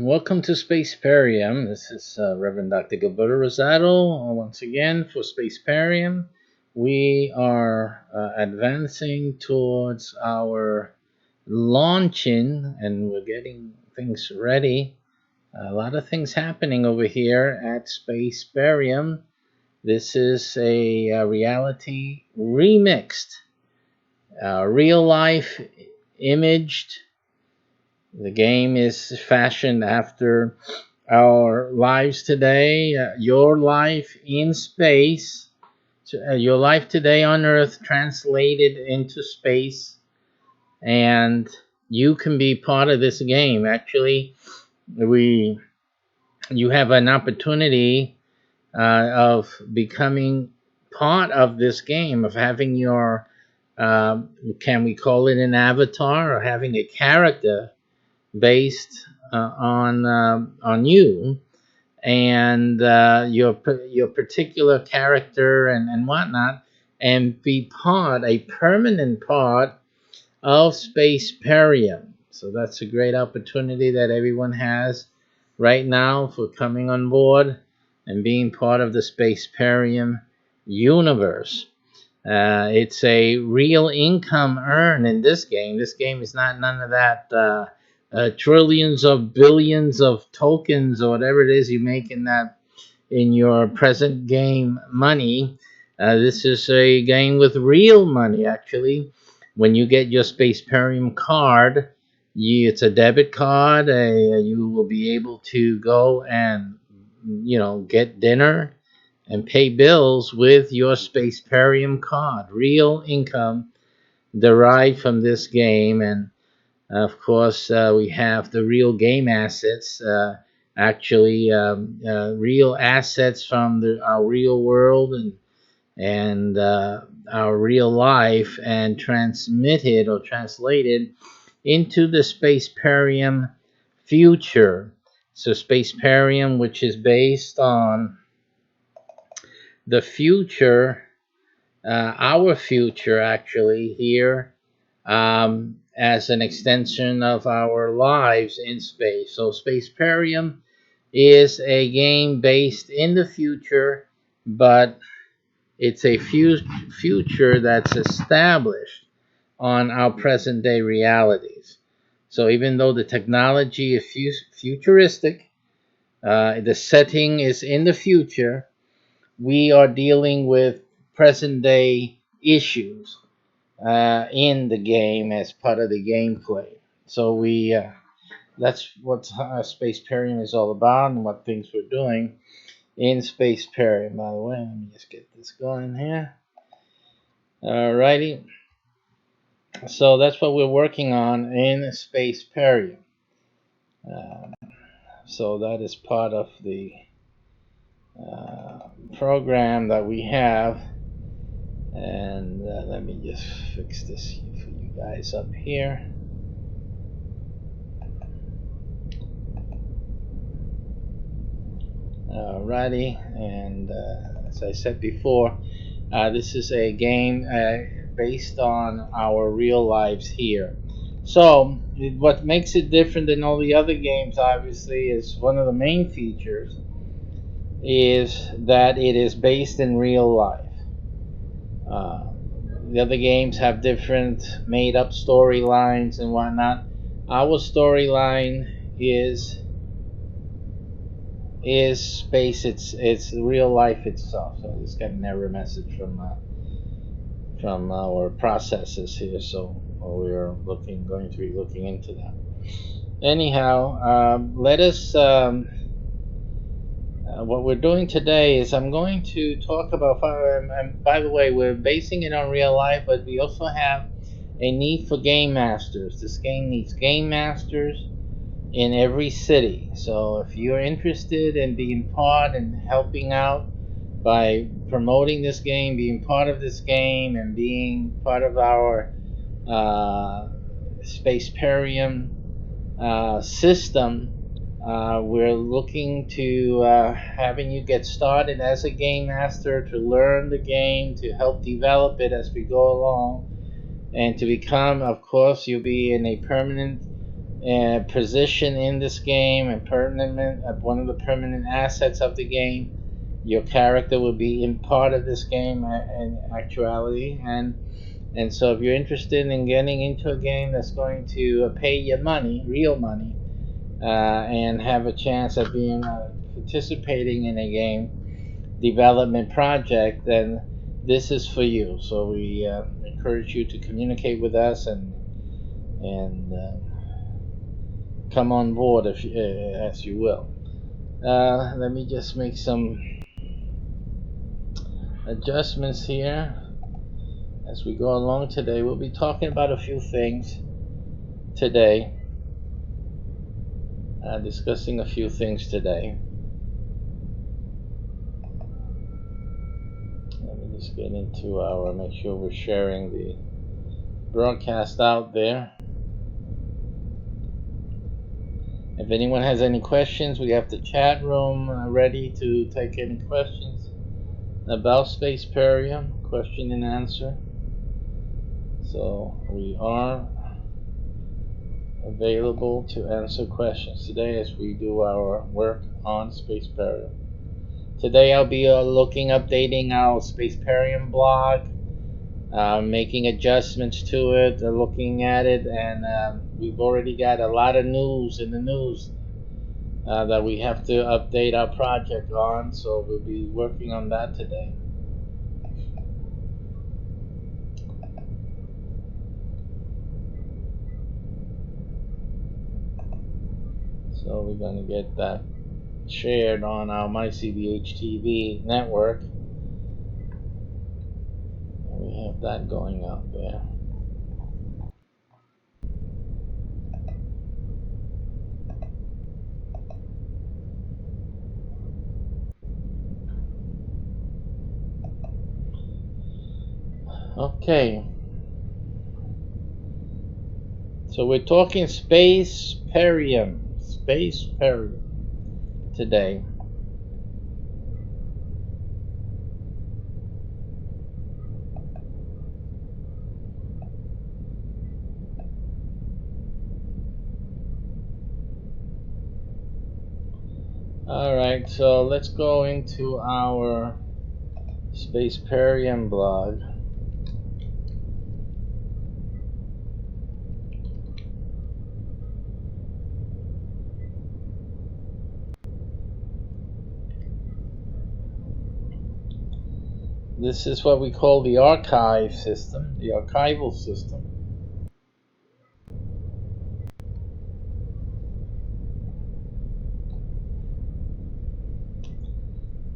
Welcome to SPACEPERIUM. This is Reverend Dr. Gilberto Rosado once again for SPACEPERIUM. We are advancing towards our launching, and we're getting things ready. A lot of things happening over here at SPACEPERIUM. This is a reality remixed, real life imaged. The game is fashioned after our lives today, your life in space, your life today on Earth translated into space, and you can be part of this game. Actually, you have an opportunity of becoming part of this game, of having your, can we call it an avatar, or having a character based on you and your particular character and whatnot, and be a permanent part of SPACEPERIUM. So that's a great opportunity that everyone has right now for coming on board and being part of the SPACEPERIUM universe. It's a real income earned in this game. This game is not none of that trillions of billions of tokens or whatever it is you make in your present game money. This is a game with real money. Actually, when you get your SPACEPERIUM card, it's a debit card. You will be able to go and get dinner and pay bills with your SPACEPERIUM card. Real income derived from this game. And of course, we have the real game assets, real assets from our real world and our real life, and transmitted or translated into the SPACEPERIUM future. So SPACEPERIUM, which is based on the future, our future actually here, as an extension of our lives in space. So SPACEPERIUM is a game based in the future, but it's a future that's established on our present day realities. So even though the technology is futuristic, the setting is in the future, we are dealing with present day issues in the game as part of the gameplay. So that's what SPACEPERIUM is all about, and what things we're doing in SPACEPERIUM. By the way, let me just get this going here. Alrighty. So that's what we're working on in SPACEPERIUM. So that is part of the program that we have. And let me just fix this for you guys up here. Alrighty, and as I said before, this is a game based on our real lives here. So what makes it different than all the other games, obviously, is one of the main features is that it is based in real life. The other games have different made-up storylines and whatnot. Our storyline is space. It's real life itself. So I just got an error message from our processes here. So we are going to be looking into that. Anyhow, let us What we're doing today is I'm going to talk about, and by the way, we're basing it on real life, but we also have a need for game masters. This game needs game masters in every city. So if you're interested in being part and helping out by promoting this game, being part of this game, and being part of our SPACEPERIUM system, we're looking to having you get started as a game master, to learn the game, to help develop it as we go along, and to become, of course, you'll be in a permanent position in this game, and permanent one of the permanent assets of the game. Your character will be in part of this game in actuality, and so if you're interested in getting into a game that's going to pay you money, real money, and have a chance at being participating in a game development project, then this is for you. So we encourage you to communicate with us and come on board if as you will. Let me just make some adjustments here as we go along today. We'll be talking about a few things today, discussing a few things today. Let me just get into our, make sure we're sharing the broadcast out there. If anyone has any questions, we have the chat room ready to take any questions about SPACEPERIUM, question and answer. So we are available to answer questions today as we do our work on SPACEPERIUM. Today I'll be updating our SPACEPERIUM blog, making adjustments to it, looking at it, and we've already got a lot of news in the news that we have to update our project on, so we'll be working on that today. So we're going to get that shared on our MyCBH TV network. We have that going out there. Okay. So we're talking SPACEPERIUM today. Alright, so let's go into our SPACEPERIUM blog. This is what we call the archive system, the archival system.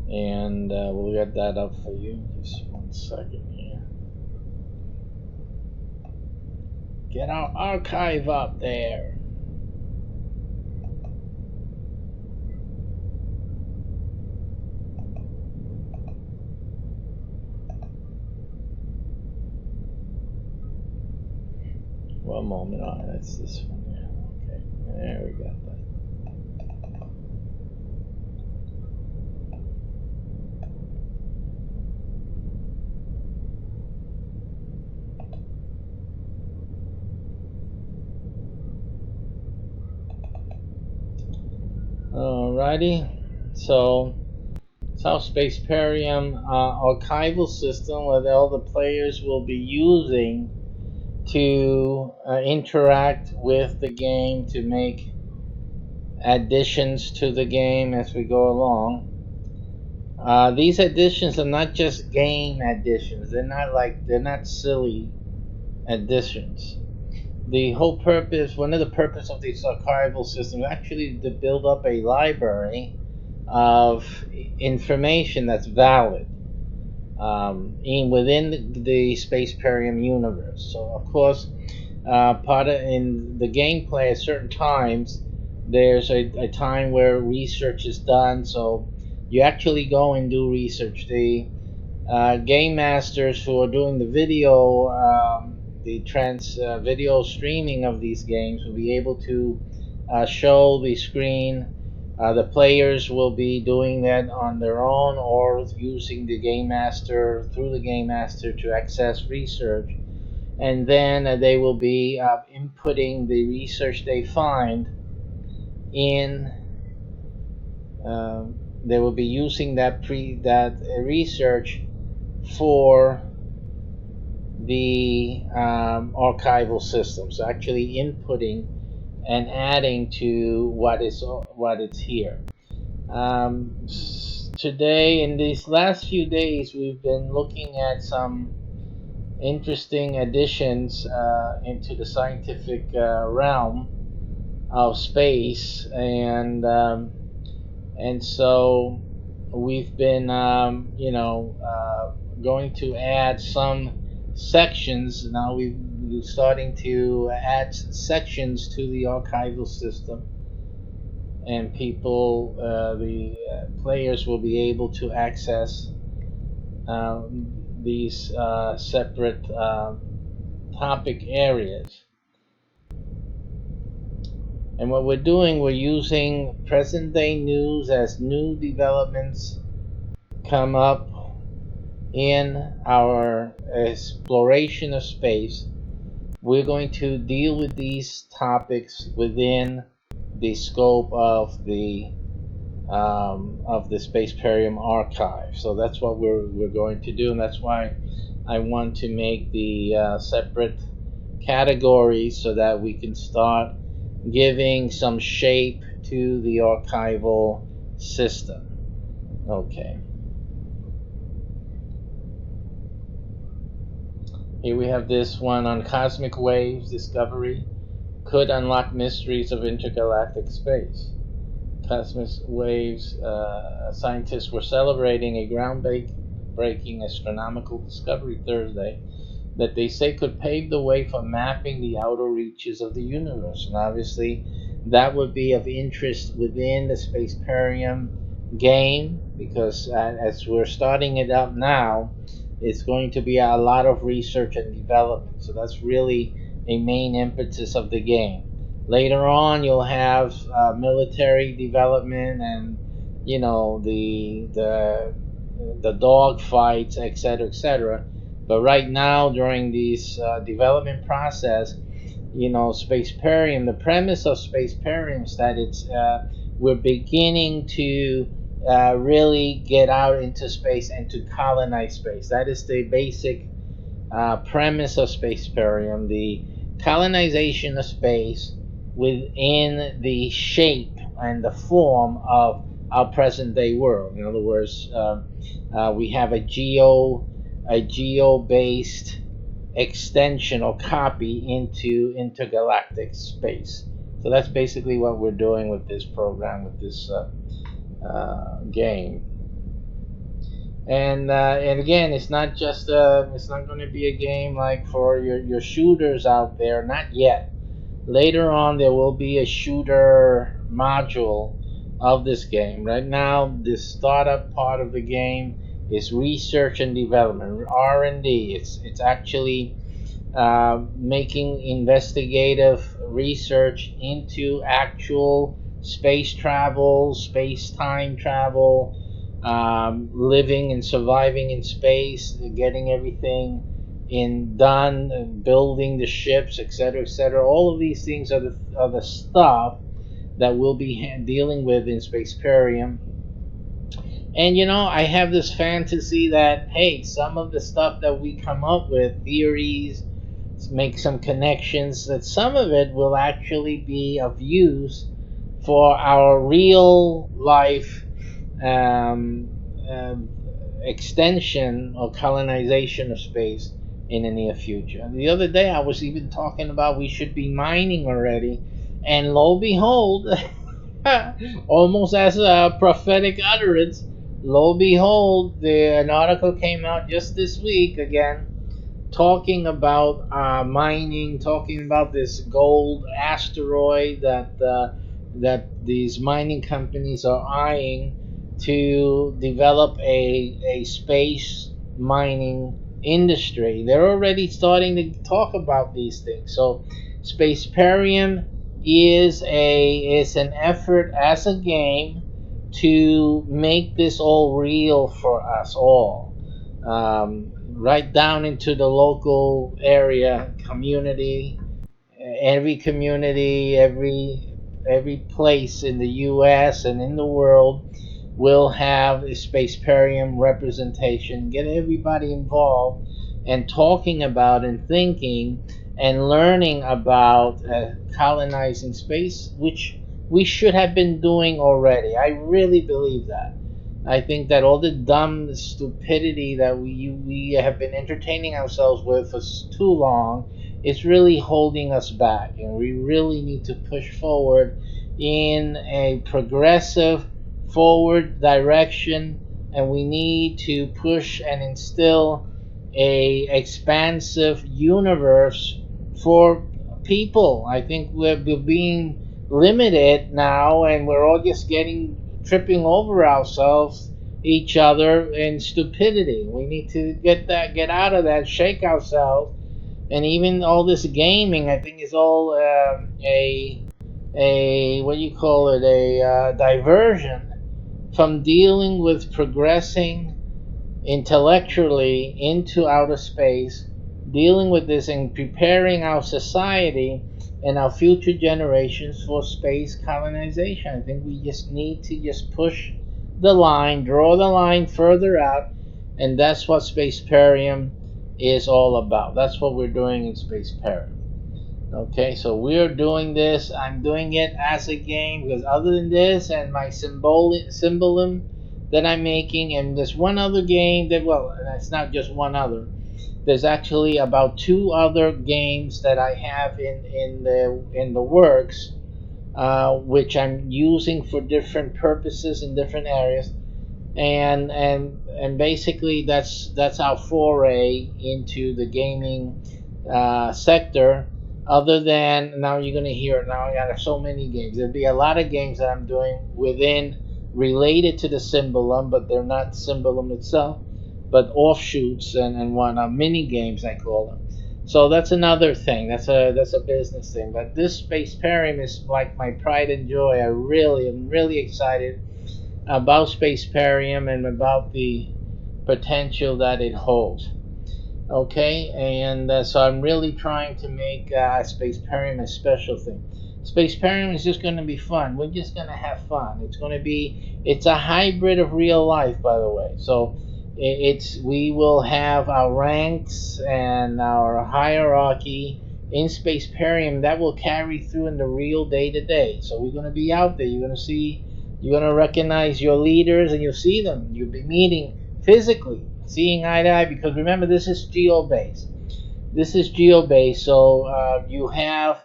And we'll get that up for you. Just 1 second here. Get our archive up there. One moment. Oh, that's this one there. Okay, there we got that. Alrighty, so it's our SPACEPERIUM archival system that all the players will be using to interact with the game, to make additions to the game as we go along. These additions are not just game additions. They're not silly additions. The whole purpose, one of the purpose of this archival system, is actually to build up a library of information that's valid within the SPACEPERIUM universe. So, of course, part of in the gameplay at certain times, there's a time where research is done. So you actually go and do research. The game masters who are doing the video, video streaming of these games will be able to show the screen. The players will be doing that on their own or using the game master through the game master to access research, and then they will be inputting the research they find in. They will be using that research for the archival system. So actually inputting and adding to what it's here. Today, in these last few days, we've been looking at some interesting additions into the scientific realm of space, and so we've been going to add some sections. Now we're starting to add sections to the archival system, and people, the players, will be able to access these separate topic areas. And what we're doing, we're using present day news as new developments come up in our exploration of space. We're going to deal with these topics within the scope of the SPACEPERIUM archive. So that's what we're going to do, and that's why I want to make the separate categories so that we can start giving some shape to the archival system. Okay. Here we have this one on cosmic waves discovery could unlock mysteries of intergalactic space. Cosmic waves, scientists were celebrating a groundbreaking astronomical discovery Thursday that they say could pave the way for mapping the outer reaches of the universe. And obviously, that would be of interest within the SPACEPERIUM game, because as we're starting it up now, it's going to be a lot of research and development. So that's really a main impetus of the game. Later on, you'll have military development and the dog fights, etc., etc. But right now, during this development process, SPACEPERIUM, the premise of SPACEPERIUM is that we're beginning to really get out into space and to colonize space. That is the basic premise of SPACEPERIUM, the colonization of space within the shape and the form of our present day world. In other words, we have a geo-based extension or copy into intergalactic space. So that's basically what we're doing with this program, with this game. And again, it's not just it's not going to be a game like for your shooters out there, not yet. Later on, there will be a shooter module of this game. Right now, the startup part of the game is research and development, R&D. It's actually making investigative research into actual space travel, space-time travel, living and surviving in space, getting everything done, building the ships, etc., etc. All of these things are the stuff that we'll be dealing with in SPACEPERIUM. And I have this fantasy that, hey, some of the stuff that we come up with, theories, make some connections, that some of it will actually be of use for our real life extension or colonization of space in the near future. The other day I was even talking about we should be mining already, and lo and behold, Almost as a prophetic utterance. Lo behold, an article came out just this week again, talking about mining, talking about this gold asteroid that these mining companies are eyeing to develop a space mining industry. They're already starting to talk about these things. So, SPACEPERIUM is an effort as a game to make this all real for us all, right down into the local area community. Every community, every place in the U.S. and in the world will have a Spaceparium representation. Get everybody involved and talking about and thinking and learning about colonizing space, which we should have been doing already. I really believe that. I think that all the dumb stupidity that we have been entertaining ourselves with for too long is really holding us back, and we really need to push forward in a progressive forward direction, and we need to push and instill a expansive universe for people. I think we're being limited now, and we're all just getting tripping over ourselves, each other, in stupidity. We need to get out of that, shake ourselves, and even all this gaming, I think, is all a what do you call it, a diversion from dealing with progressing intellectually into outer space, dealing with this and preparing our society and our future generations for space colonization. I think we just need to just push the line, draw the line further out, and that's what Spaceperium is all about. That's what we're doing in Spaceperium. Okay, so we're doing this. I'm doing it as a game because other than this and my symbolism that I'm making, and there's one other game that, well, it's not just one other. There's actually about two other games that I have in the works, which I'm using for different purposes in different areas, and basically that's our foray into the gaming sector. Other than now, you're gonna hear now. I got so many games. There'll be a lot of games that I'm doing within related to the symbolum, but they're not symbolum itself, but offshoots and whatnot, mini games I call them. So that's another thing. That's a business thing. But this Spaceparium is like my pride and joy. I'm really excited about Spaceparium and about the potential that it holds. Okay, and so I'm really trying to make Spaceparium a special thing. Spaceparium is just going to be fun. We're just going to have fun. It's a hybrid of real life, by the way. So we will have our ranks and our hierarchy in Spaceparium that will carry through in the real day to day. So we're going to be out there. You're going to recognize your leaders, and you'll see them. You'll be meeting physically, seeing eye to eye, because remember, this is geo-based. So you have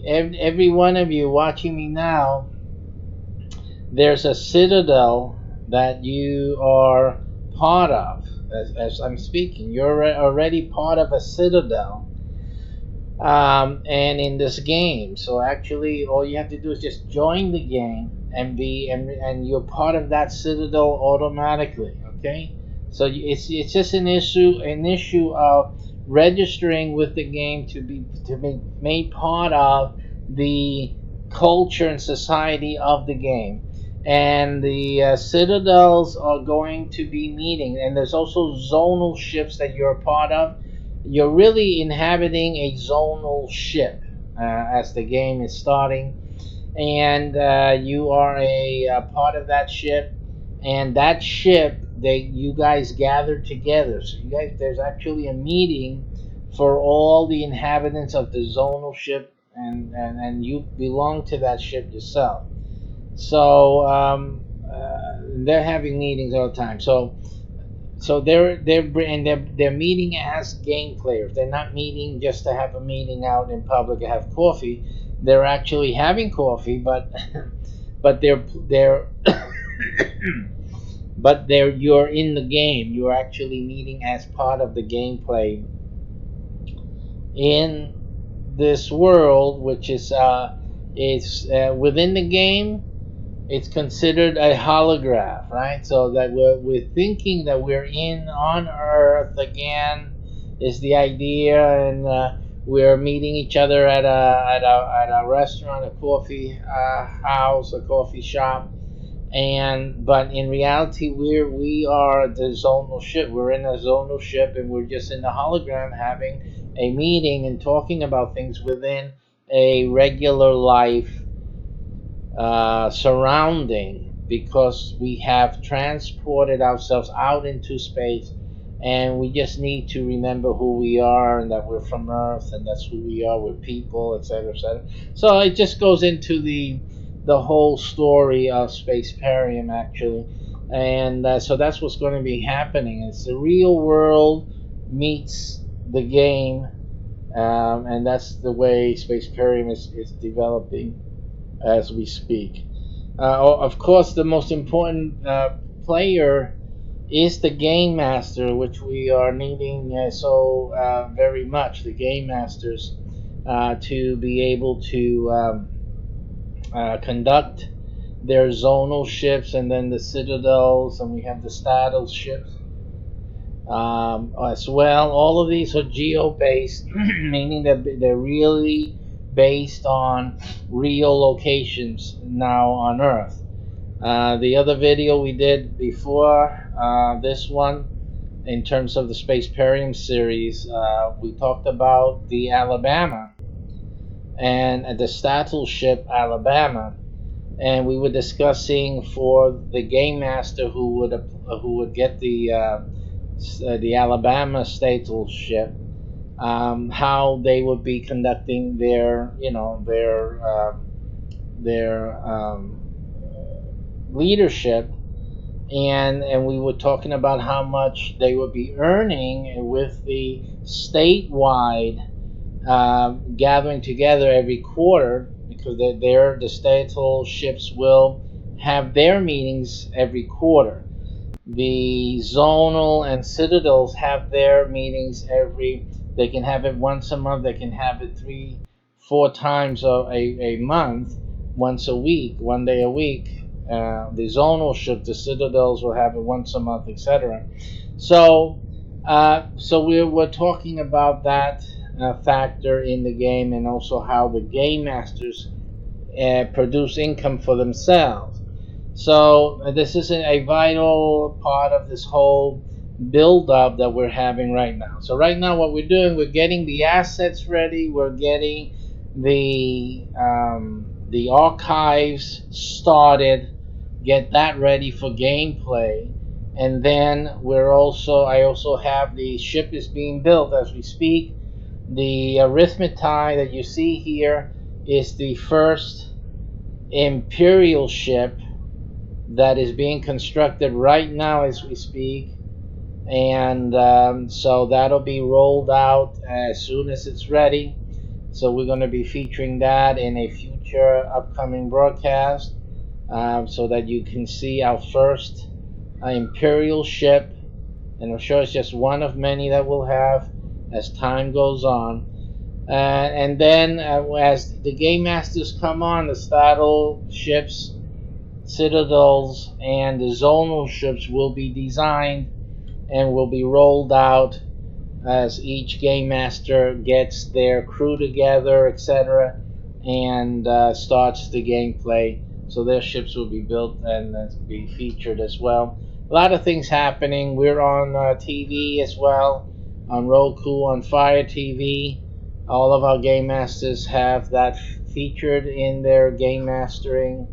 every one of you watching me now. There's a citadel that you are part of. As I'm speaking, you're already part of a citadel, and in this game. So actually, all you have to do is just join the game and you're part of that citadel automatically. Okay, so it's just an issue of registering with the game to be made part of the culture and society of the game. And the citadels are going to be meeting, and there's also zonal ships that you're a part of. You're really inhabiting a zonal ship as the game is starting, and you are a part of that ship. And that ship, you guys gather together. So there's actually a meeting for all the inhabitants of the zonal ship, and you belong to that ship yourself. So they're having meetings all the time. So they're meeting as game players. They're not meeting just to have a meeting out in public and have coffee. They're actually having coffee, but but they're but you're in the game. You're actually meeting as part of the gameplay in this world, which is within the game. It's considered a holograph, right? So that we're thinking that we're in on Earth again is the idea, and we're meeting each other at a restaurant, a coffee house, a coffee shop, and but in reality we are the zonal ship. We're in a zonal ship, and we're just in the hologram having a meeting and talking about things within a regular life surrounding, because we have transported ourselves out into space, and we just need to remember who we are and that we're from Earth, and that's who we are. We're people, etc., etc. So it just goes into the whole story of Spaceperium, actually, and so that's what's going to be happening. It's the real world meets the game, and that's the way Spaceperium is developing as we speak. Of course, the most important player is the game master, which we are needing so very much. The game masters to be able to conduct their zonal ships, and then the citadels, and we have the status ships as well. All of these are geo-based, meaning that they're really based on real locations now on Earth. The other video we did before this one, in terms of the Spaceperium series, we talked about the Alabama and the Status ship Alabama, and we were discussing for the game master who would get the Alabama Status ship, how they would be conducting their leadership, and we were talking about how much they would be earning with the statewide gathering together every quarter, because the statal ships will have their meetings every quarter. The zonal and citadels have their meetings they can have it once a month, they can have it 3-4 times a month, once a week, 1 day a week. The zonal ship, the citadels will have it once a month, etc. So, we're talking about that factor in the game, and also how the game masters produce income for themselves. So this is a vital part of this whole build-up that we're having right now. So right now, what we're doing, we're getting the assets ready. We're getting the archives started. Get that ready for gameplay, and then I also have the ship is being built as we speak. The arithmetic that you see here is the first Imperial ship that is being constructed right now as we speak, and so that'll be rolled out as soon as it's ready. So we're going to be featuring that in a future upcoming broadcast, so that you can see our first Imperial ship, and I'm sure it's just one of many that we'll have as time goes on. And then as the game masters come on, the Staddle ships, citadels, and the zonal ships will be designed and will be rolled out as each game master gets their crew together, etc., and starts the gameplay. So their ships will be built and be featured as well. A lot of things happening. We're on TV as well, on Roku, on Fire TV. All of our game masters have that featured in their game mastering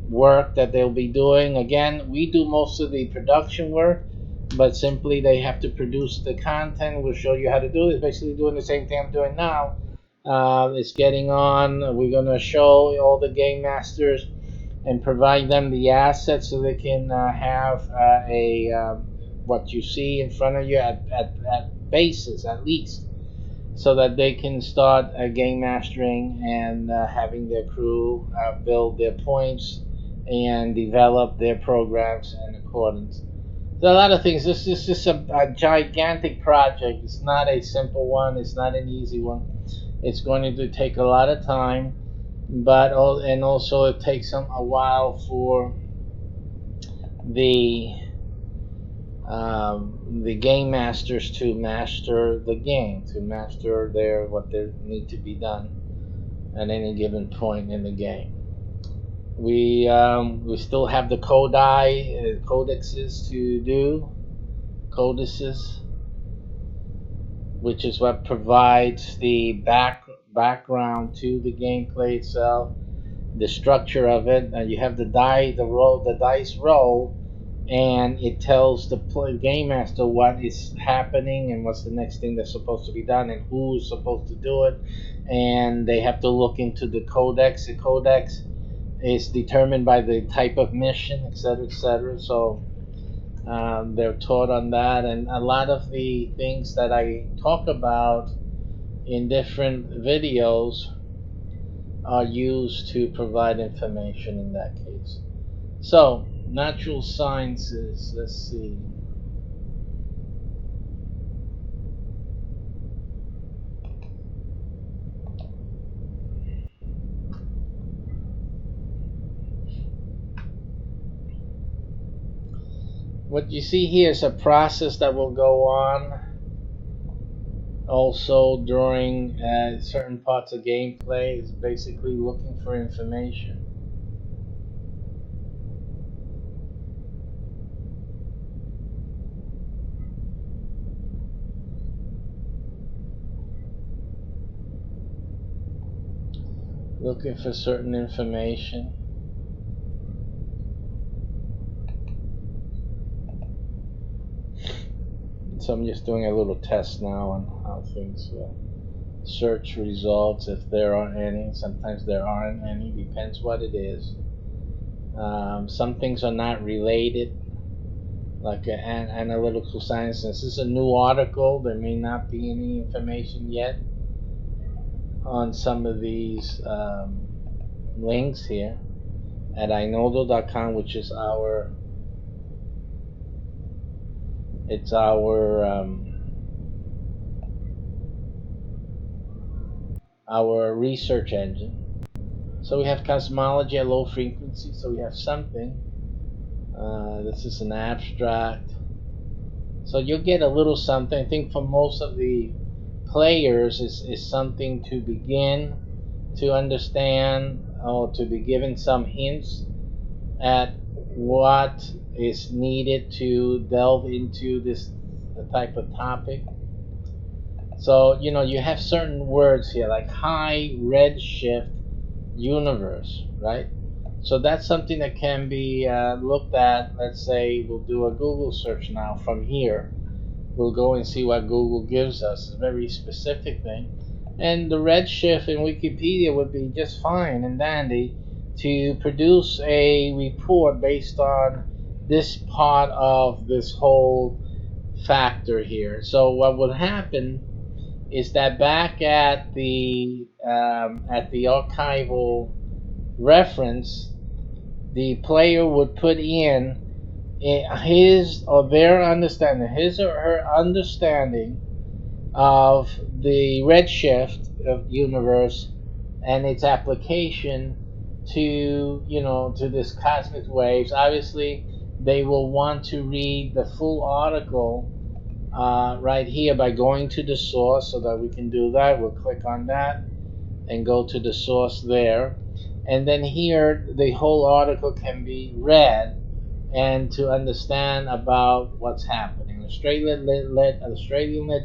work that they'll be doing. Again, we do most of the production work, but simply they have to produce the content. We'll show you how to do it. It's basically doing the same thing I'm doing now. It's getting on. We're going to show all the game masters and provide them the assets so they can have what you see in front of you at bases, at least. so that they can start game mastering and having their crew build their points and develop their programs in accordance. So a lot of things. This is just a gigantic project. It's not a simple one. It's not an easy one. It's going to take a lot of time, but and also it takes a while for the the game masters to master the game, to master what they need to be done at any given point in the game. We still have the codexes to do, codices, which is what provides the background to the gameplay itself, the structure of it. You have the dice roll, and it tells the game master what is happening and what's the next thing that's supposed to be done and who's supposed to do it. And they have to look into the codex. The codex is determined by the type of mission, etc., etc. So they're taught on that, and a lot of the things that I talk about in different videos are used to provide information in that case. So, natural sciences, let's see. What you see here is a process that will go on also during certain parts of gameplay. It's basically looking for information. Looking for certain information. So I'm just doing a little test now on how things search results, if there are any. Sometimes there aren't any, depends what it is. Some things are not related, like analytical science. This is a new article. There may not be any information yet on some of these links here at inodo.com, which is our research engine. So we have cosmology at low frequency, so we have something. This is an abstract. So you'll get a little something. I think for most of the players is something to begin to understand, or to be given some hints at what is needed to delve into this type of topic. So, you have certain words here like high redshift universe, right? So that's something that can be looked at. Let's say we'll do a Google search now from here. We'll go and see what Google gives us. It's a very specific thing. And the redshift in Wikipedia would be just fine and dandy to produce a report based on this part of this whole factor here. So what would happen is that back at the archival reference, the player would put in his or her understanding of the redshift of universe and its application to this cosmic waves. Obviously, they will want to read the full article right here by going to the source, so that we can do that. We'll click on that and go to the source there, and then here the whole article can be read and to understand about what's happening. Australian-led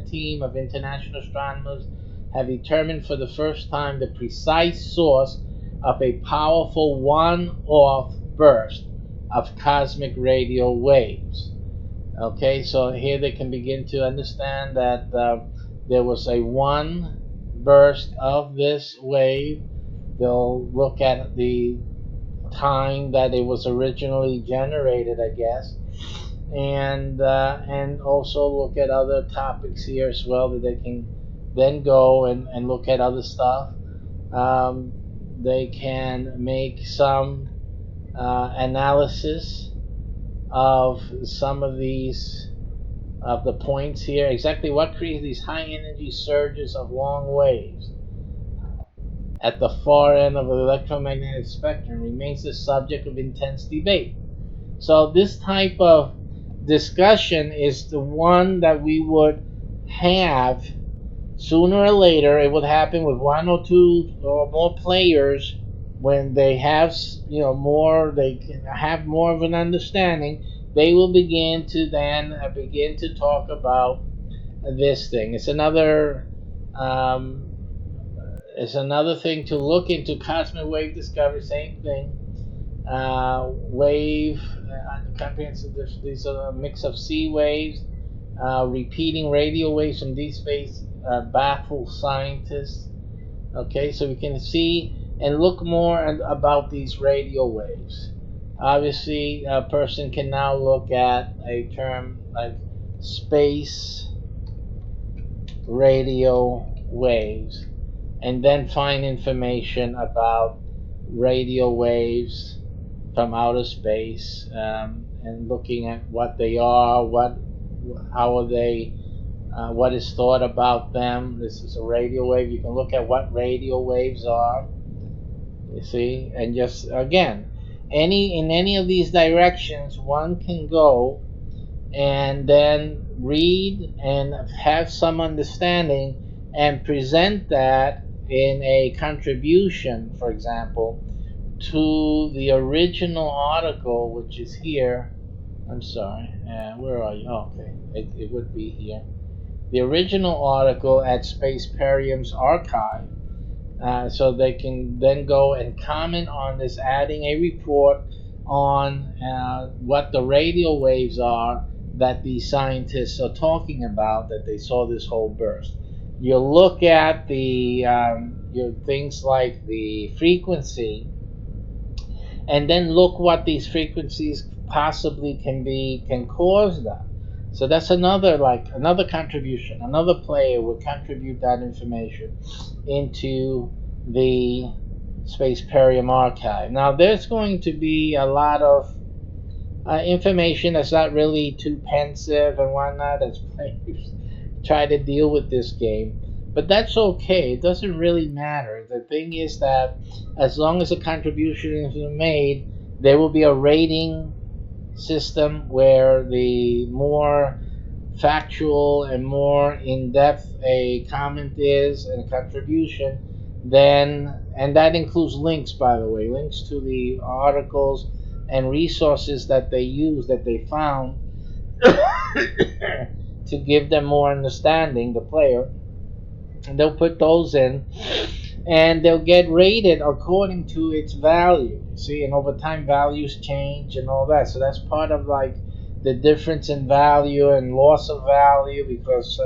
team of international astronomers have determined for the first time the precise source of a powerful one-off burst of cosmic radio waves. Okay, so here they can begin to understand that there was a one burst of this wave. They'll look at the time that it was originally generated, I guess, and also look at other topics here as well that they can then go and look at other stuff. Um, they can make some analysis of some of these of the points here. Exactly what creates these high energy surges of long waves at the far end of the electromagnetic spectrum remains the subject of intense debate. So this type of discussion is the one that we would have sooner or later. It would happen with one or two or more players when they have more, they can have more of an understanding. They will begin to then begin to talk about this thing. Um, it's another thing to look into. Cosmic wave discovery, same thing. Wave comprehensive. These are a mix of C waves, repeating radio waves from deep space baffle scientists. Okay, so we can see and look more about these radio waves. Obviously, a person can now look at a term like space radio waves and then find information about radio waves from outer space, and looking at what they are, how are they, what is thought about them. This is a radio wave. You can look at what radio waves are. You see, and just again, any of these directions, one can go and then read and have some understanding and present that in a contribution, for example, to the original article, which is here. I'm sorry, where are you? Oh, okay, it would be here. The original article at SPACEPERIUM's archive, so they can then go and comment on this, adding a report on what the radio waves are that these scientists are talking about, that they saw this whole burst. You look at the things like the frequency, and then look what these frequencies possibly can cause them. So that's another contribution. Another player will contribute that information into the SPACEPERIUM archive. Now there's going to be a lot of information that's not really too pensive and whatnot as players try to deal with this game. But that's okay. It doesn't really matter. The thing is that as long as a contribution is made, there will be a rating system where the more factual and more in-depth a comment is and a contribution, then, and that includes links, by the way, links to the articles and resources that they use, that they found to give them more understanding, the player, and they'll put those in, and they'll get rated according to its value. See, and over time values change and all that. So that's part of like the difference in value and loss of value, because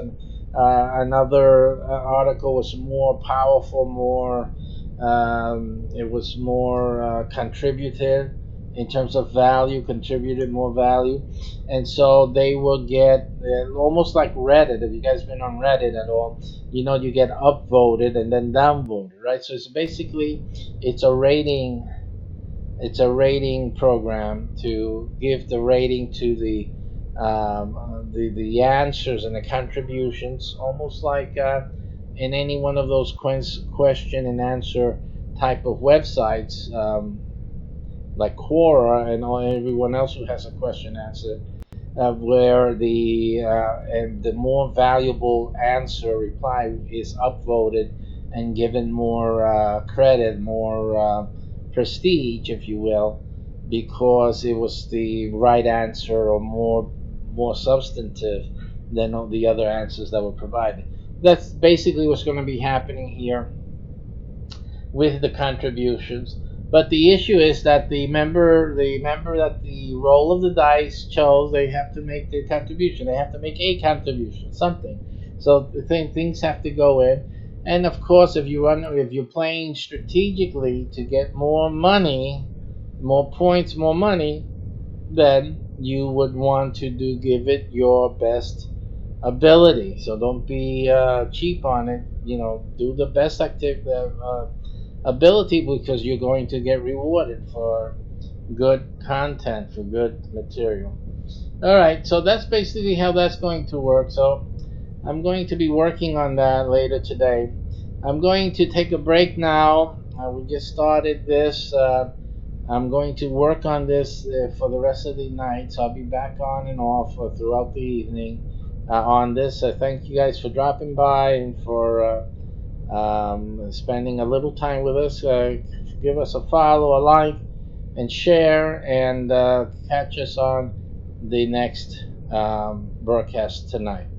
another article was more powerful, more it was more contributive in terms of value, contributed more value, and so they will get almost like Reddit. If you guys been on Reddit at all, you know you get upvoted and then downvoted, right? So it's basically it's a rating program to give the rating to the answers and the contributions, almost like in any one of those question and answer type of websites, like Quora and everyone else who has a question answer, where the more valuable answer reply is upvoted and given more credit, more prestige, if you will, because it was the right answer or more substantive than all the other answers that were provided. That's basically what's going to be happening here with the contributions. But the issue is that the member that the roll of the dice chose, they have to make their contribution. They have to make a contribution, something. So things have to go in, and of course, if you're playing strategically to get more money, more points, more money, then you would want to give it your best ability. So don't be cheap on it. You know, do the best ability, because you're going to get rewarded for good content, for good material. All right, so that's basically how that's going to work. So I'm going to be working on that later today. I'm going to take a break now. We just started this. I'm going to work on this for the rest of the night, so I'll be back on and off throughout the evening on this. Thank you guys for dropping by and for spending a little time with us. Give us a follow, a like, and share, and catch us on the next broadcast tonight.